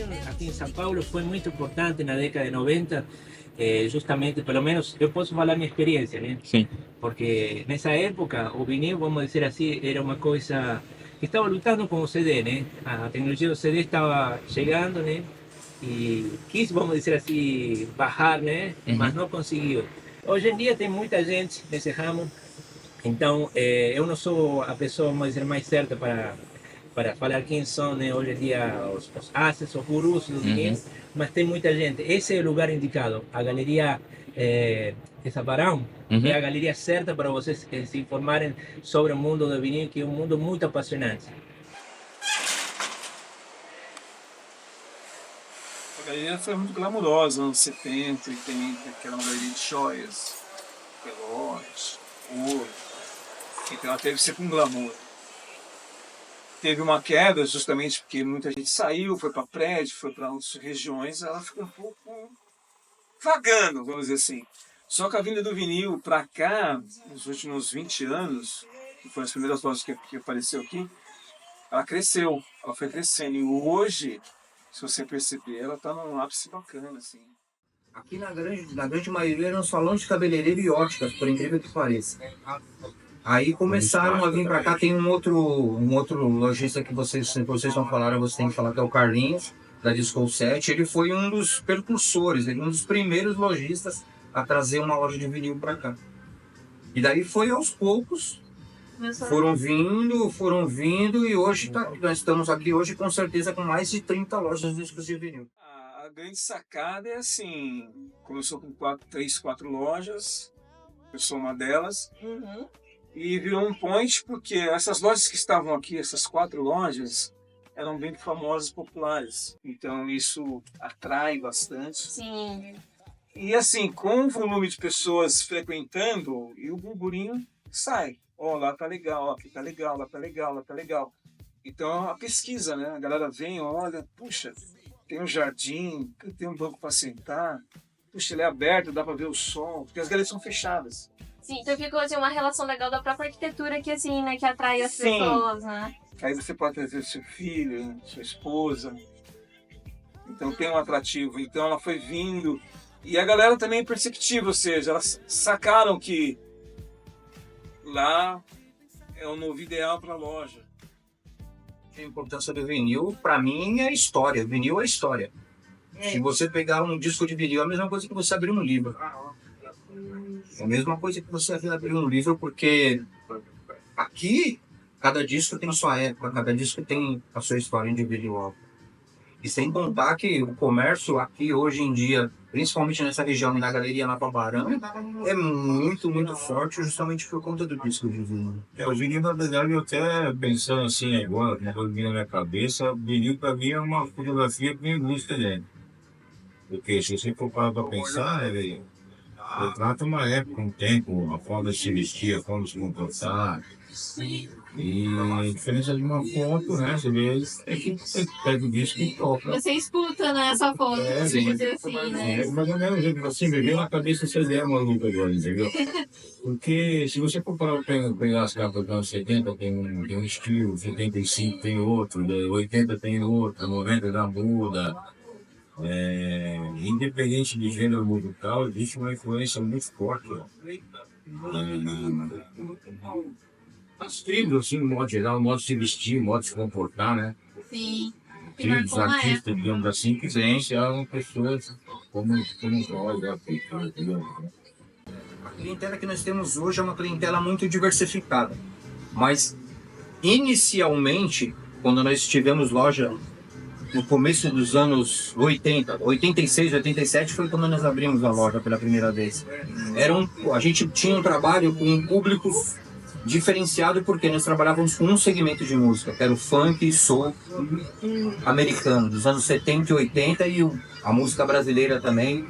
vinil aqui em São Paulo foi muito importante na década de 90, justamente, pelo menos eu posso falar minha experiência, né? Sim. Porque nessa época o vinil, vamos dizer assim, era uma coisa que estava lutando com o CD, né? A tecnologia do CD estava chegando, né? E quis, vamos dizer assim, barrar, né? Mas Uhum. não conseguiu. Hoje em dia tem muita gente nesse ramo, então eu não sou a pessoa, vamos dizer, mais certa para falar quem são, né, hoje em dia os ases, os gurus do Uhum. vinil, mas tem muita gente. Esse é o lugar indicado. A galeria de Sabarão é Uhum. a galeria certa para vocês se informarem sobre o mundo do vinil, que é um mundo muito apaixonante. A galeria foi muito glamurosa, anos 70, 80, que era uma galeria de joias, relógios, ouro. Então ela teve sempre um glamour. Teve uma queda justamente porque muita gente saiu, foi para prédio, foi para outras regiões, ela ficou um pouco vagando, vamos dizer assim. Só que a vinda do vinil para cá, nos últimos 20 anos, que foram as primeiras lojas que apareceu aqui, ela cresceu, ela foi crescendo. E hoje, se você perceber, ela está num ápice bacana, assim. Aqui na grande maioria eram salões de cabeleireiro e óticas, por incrível que pareça. Aí começaram a vir para cá, tem um outro lojista que vocês não falaram, você tem que falar, que é o Carlinhos, da Disco 7. Ele foi um dos percursores, um dos primeiros lojistas a trazer uma loja de vinil para cá. E daí foi aos poucos, foram vindo e hoje nós estamos aqui hoje com certeza com mais de 30 lojas de discos de vinil. A grande sacada é assim, começou com 3, 4 lojas, eu sou uma delas, e virou um point porque essas lojas que estavam aqui, essas 4 lojas, eram bem famosas, populares. Então isso atrai bastante. Sim. E assim, com o volume de pessoas frequentando, e o burburinho sai. Ó, lá tá legal, ó, aqui tá legal, lá tá legal, lá tá legal. Então a pesquisa, né? A galera vem, olha, puxa, tem um jardim, tem um banco para sentar, puxa, ele é aberto, dá para ver o som, porque as galerias são fechadas. Sim, então ficou assim, uma relação legal da própria arquitetura que assim, né, que atrai as Sim. pessoas, né? Aí você pode trazer seu filho, sua esposa. Então tem um atrativo. Então ela foi vindo. E a galera também é perceptível, ou seja, elas sacaram que lá é o novo ideal para a loja. A importância do vinil, para mim, é história. Vinil é história. Se você pegar um disco de vinil, é a mesma coisa que você abrir um livro. É a mesma coisa que você abrir um livro, porque aqui, cada disco tem sua época, cada disco tem a sua história individual. E sem contar que o comércio aqui, hoje em dia, principalmente nessa região, na Galeria na Pabarão, é muito, muito forte, justamente por conta do disco de vinil. O vinil, na verdade, eu até pensando assim agora, uma coisa que na minha cabeça, o vinil para mim é uma fotografia com indústria dentro. Porque se você for parar para pensar, retrata uma época, um tempo, a forma de se vestir, a forma de se comportar. E a diferença de uma foto, né? Você vê, é que você pega o disco e toca. Você escuta, né, essa foto, sim. dizer assim, né? É mais ou menos assim, me veio na cabeça essa ideia maluca agora, entendeu? Porque se você for parar para pegar as capas dos anos 70, tem um estilo, 75 tem outro, 80 tem outro, 90 já muda. Independente de gênero musical, existe uma influência muito forte nas tribos, assim, no modo geral, o modo de se vestir, o modo de se comportar, né? Sim. Que Tribos, marcou uma artistas, época. digamos assim, que influenciavam pessoas como nós, africanos, entendeu? A clientela que nós temos hoje é uma clientela muito diversificada. Mas, inicialmente, quando nós tivemos loja no começo dos anos 80, 86, 87 foi quando nós abrimos a loja pela primeira vez. A gente tinha um trabalho com um público diferenciado porque nós trabalhávamos com um segmento de música, que era o funk e soul americano, dos anos 70 e 80, e a música brasileira também,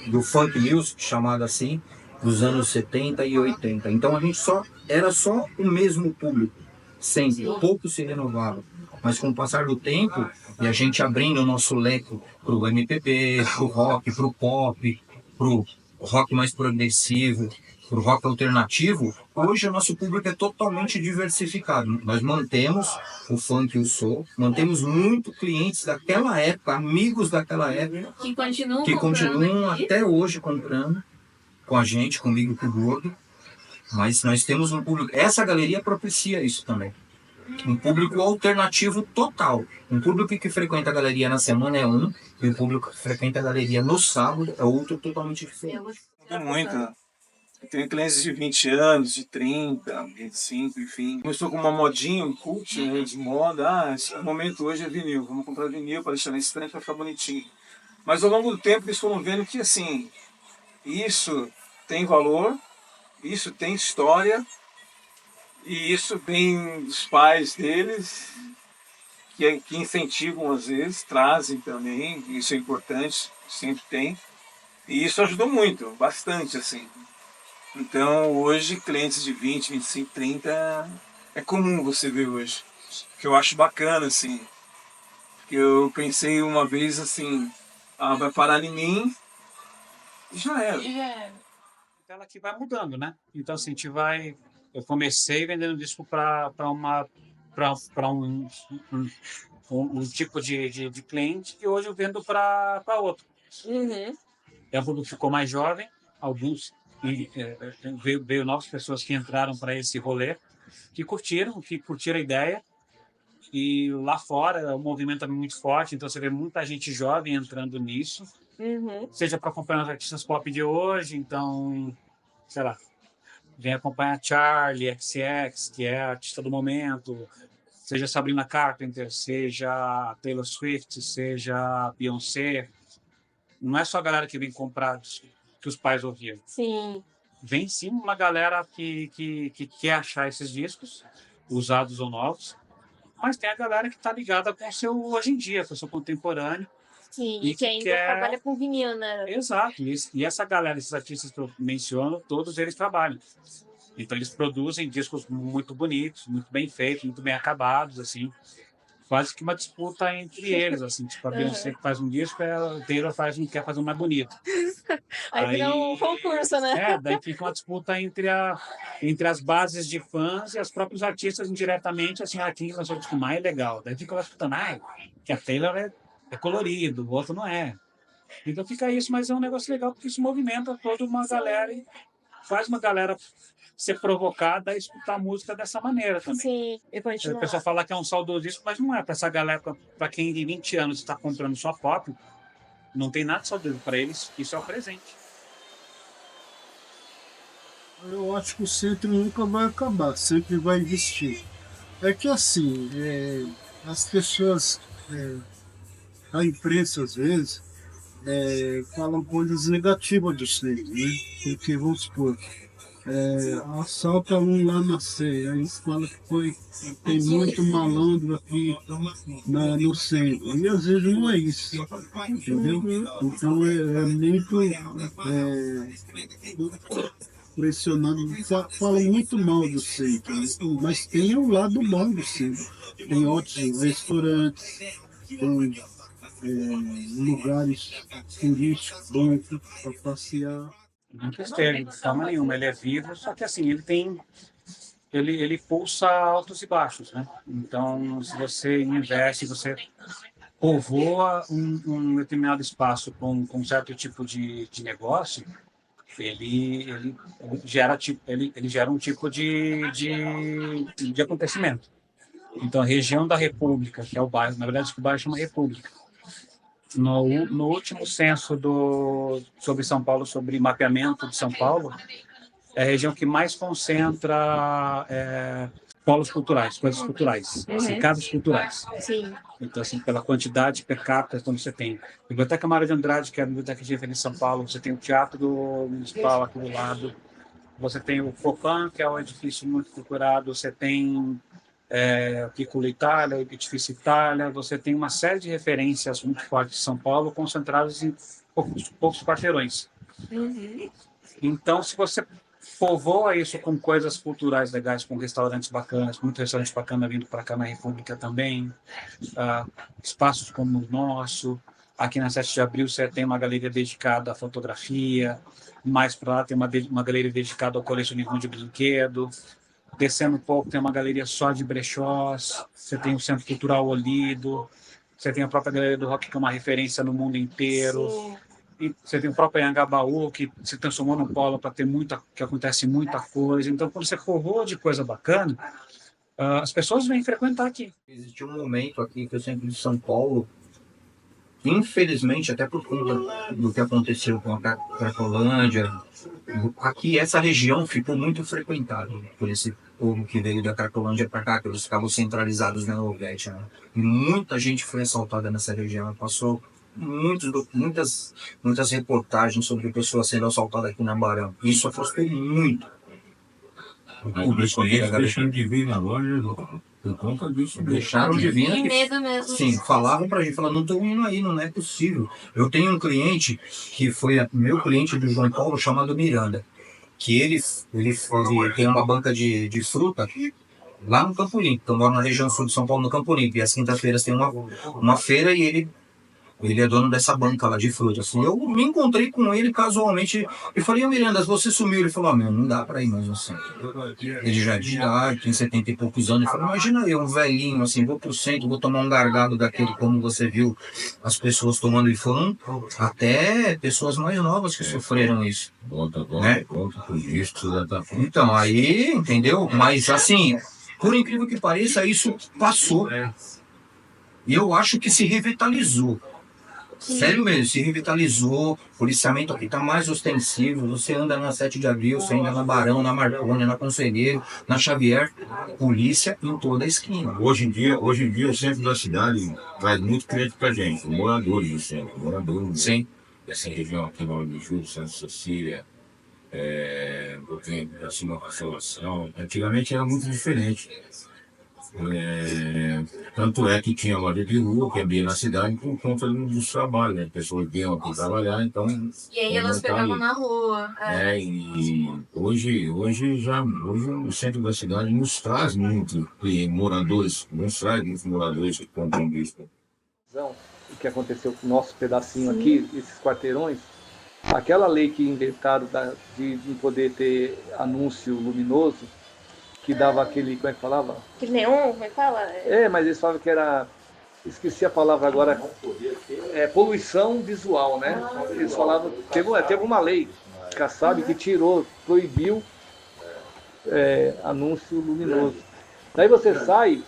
do funk music, chamado assim, dos anos 70 e 80. Então a gente era só o mesmo público, sempre, pouco se renovava. Mas com o passar do tempo, e a gente abrindo o nosso leque para o MPB, para o rock, para o pop, para o rock mais progressivo, pro rock alternativo, hoje o nosso público é totalmente diversificado. Nós mantemos o funk e o soul, mantemos muito clientes daquela época, amigos daquela época, Que continuam que comprando continuam aqui. até hoje comprando com a gente, comigo e com o Gordo. Mas nós temos um público. Essa galeria propicia isso também. Um público alternativo total. Um público que frequenta a galeria na semana é um, e o público que frequenta a galeria no sábado é outro totalmente diferente. É muito, né? Eu tenho clientes de 20 anos, de 30, 25, enfim. Começou com uma modinha, um cult, né, de moda. Ah, esse momento hoje é vinil. Vamos comprar vinil para deixar na estante para ficar bonitinho. Mas ao longo do tempo eles foram vendo que, assim, isso tem valor, isso tem história, e isso vem dos pais deles, que incentivam às vezes, trazem também, isso é importante, sempre tem. E isso ajudou muito, bastante, assim. Então, hoje, clientes de 20, 25, 30 é comum você ver hoje. Que eu acho bacana, assim. Que eu pensei uma vez assim, ah, vai parar em mim e já era. Ela que vai mudando, né? Então, assim, a gente vai. Eu comecei vendendo disco para um tipo de cliente e hoje eu vendo para outro. Uhum. É um público que ficou mais jovem, alguns veio novas pessoas que entraram para esse rolê, que curtiram a ideia. E lá fora o movimento é muito forte, então você vê muita gente jovem entrando nisso, seja para acompanhar os artistas pop de hoje, então, sei lá, vem acompanhar Charlie XCX, que é a artista do momento, seja Sabrina Carpenter, seja Taylor Swift, seja Beyoncé. Não é só a galera que vem comprar que os pais ouviam. Sim. Vem sim uma galera que quer achar esses discos, usados ou novos, mas tem a galera que está ligada com o seu hoje em dia, com o seu contemporâneo. Sim, E que ainda trabalha com vinil, né? Exato. E essa galera, esses artistas que eu menciono, todos eles trabalham. Então eles produzem discos muito bonitos, muito bem feitos, muito bem acabados, assim. Quase que uma disputa entre eles, assim. Tipo, a Beyoncé que faz um disco, a Taylor quer fazer um mais bonito. Aí vira um concurso, né? Daí fica uma disputa entre as bases de fãs e os próprios artistas indiretamente, assim, quem lançou o disco mais legal. Daí fica lá escutando, que a Taylor é colorido, o outro não é. Então fica isso, mas é um negócio legal porque isso movimenta toda uma galera e faz uma galera ser provocada a escutar a música dessa maneira também. Sim, e A continua. pessoa fala que é um saudosismo, mas não é. Para essa galera, para quem de 20 anos está comprando só pop, não tem nada de saudosismo para eles, isso é o presente. Eu acho que o centro nunca vai acabar, sempre vai existir. É que assim, as pessoas, a imprensa às vezes, falam coisas negativas do centro, né? Porque, vamos supor, assalta um lá na Sé, aí fala que tem muito malandro aqui no centro. E às vezes não é isso, entendeu? Então é muito pressionando, falam muito mal do centro, né? Mas tem o lado bom do centro. Tem ótimos restaurantes, tem lugares turísticos bons para passear. Não esteve de forma nenhuma, ele é vivo, só que assim, ele pulsa altos e baixos, né? Então, se você investe, você povoa um determinado espaço com um certo tipo de negócio, ele gera um tipo de acontecimento. Então, a região da República, que é o bairro, na verdade, o bairro chama República. No último censo sobre São Paulo, sobre mapeamento de São Paulo, é a região que mais concentra polos culturais, coisas culturais, assim, casas culturais. Sim. Então, assim, pela quantidade per capita, quando você tem a Biblioteca Mário de Andrade, que é a biblioteca de referência em São Paulo, você tem o Teatro Municipal aqui do lado, você tem o Copan, que é um edifício muito procurado, você tem Piccolo Itália, o Edifício Itália, você tem uma série de referências muito fortes de São Paulo concentradas em poucos quarteirões. Então, se você povoa isso com coisas culturais legais, com restaurantes bacanas, muito restaurante bacana vindo para cá na República também, espaços como o nosso, Aqui na 7 de Abril você tem uma galeria dedicada à fotografia, mais para lá tem uma galeria dedicada ao colecionismo de brinquedo. Descendo um pouco tem uma galeria só de brechós, você tem o Centro Cultural Olido, você tem a própria Galeria do Rock, que é uma referência no mundo inteiro. Sim. E você tem o próprio Anhangabaú, que se transformou num polo para ter que acontece muita coisa. Então, quando você povoa de coisa bacana, as pessoas vêm frequentar aqui. Existiu um momento aqui que o centro de São Paulo, infelizmente, até por conta do que aconteceu com a Cracolândia, aqui essa região ficou muito frequentada por esse povo que veio da Cracolândia para cá, que eles ficavam centralizados na Helvétia, né? E muita gente foi assaltada nessa região, passou muitas reportagens sobre pessoas sendo assaltadas aqui na Barão. Isso afastou muito o público aqui da galera. Deixando de vir na loja por conta disso. Deixaram de vir Que aqui. medo mesmo. Sim, falavam pra gente, falaram, não tô indo aí, não é possível. Eu tenho um cliente que foi meu cliente do João Paulo, chamado Miranda, que ele tem uma banca de fruta lá no Campo Limpo. Eu moro na região sul de São Paulo, no Campo Limpo, e às quintas-feiras tem uma feira e ele é dono dessa banca lá de frutas. Assim, eu me encontrei com ele casualmente e falei, Miranda, você sumiu? Ele falou, meu, não dá pra ir mais no centro. Ele já é de idade, tem 70 e poucos anos. Ele falou, imagina eu, um velhinho, assim, vou pro centro, vou tomar um gargalo daquele, como você viu as pessoas tomando, e foram até pessoas mais novas que sofreram isso. Volta pro disco, Então, aí, entendeu? Mas assim, por incrível que pareça, isso passou. E eu acho que se revitalizou. Sério mesmo, se revitalizou, o policiamento aqui está mais ostensivo, você anda na 7 de Abril, você anda na Barão, na Marconi, na Conselheiro, na Xavier, polícia em toda a esquina. Hoje em dia o centro da cidade traz muito crédito pra gente, moradores do centro, moradores. Sim. Dessa região aqui, Nova Biju, Santa Cecília, assim, uma consolação. Antigamente era muito diferente. Tanto é que tinha loja de rua que havia na cidade por conta dos trabalhos, né? Pessoas vinham aqui trabalhar, então. E aí elas pegavam na rua. E hoje o centro da cidade nos traz muitos moradores, que compram isso. O que aconteceu com o nosso pedacinho aqui, esses quarteirões, aquela lei que inventaram de poder ter anúncio luminoso, que dava aquele, como é que falava? Aquele neon, como é que fala? Mas eles falavam que era, esqueci a palavra agora, poluição visual, né? Eles falavam, teve uma lei, Kassab, que proibiu anúncio luminoso. Daí você sai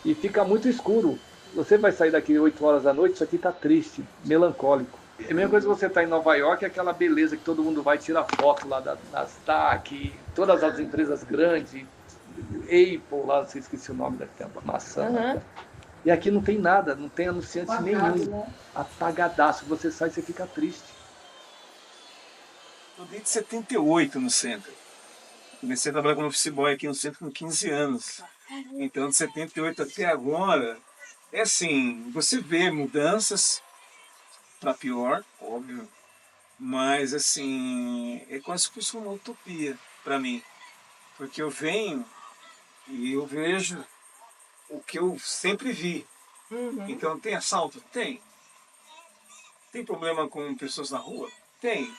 e fica muito escuro. Você vai sair daqui 8 horas da noite, isso aqui está triste, melancólico. É a mesma coisa que você está em Nova York, é aquela beleza que todo mundo vai tirar foto lá da Nasdaq, todas as empresas grandes, Apple, lá, não sei, esqueci o nome da maçã. Uhum. E aqui não tem nada, não tem anunciante nenhum. Apagadaço. Você sai e você fica triste. Eu desde 78 no centro. Comecei a trabalhar como office boy aqui no centro com 15 anos. Então, de 78 até agora, é assim, você vê mudanças para pior, óbvio, mas assim, é quase que fosse uma utopia para mim. Porque eu venho e eu vejo o que eu sempre vi. Uhum. Então, tem assalto? Tem. Tem problema com pessoas na rua? Tem.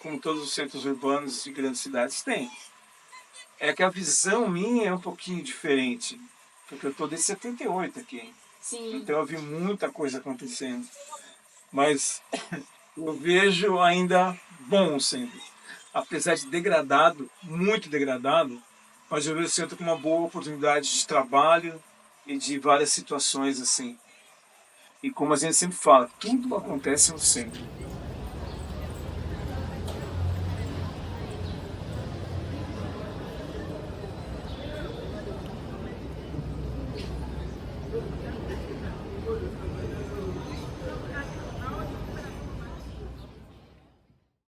Como todos os centros urbanos de grandes cidades, tem. É que a visão minha é um pouquinho diferente. Porque eu estou desde 78 aqui. Sim. Então eu vi muita coisa acontecendo. Mas eu vejo ainda bom o centro. Apesar de degradado, muito degradado, mas eu vejo o centro com uma boa oportunidade de trabalho e de várias situações assim. E como a gente sempre fala, tudo acontece no centro.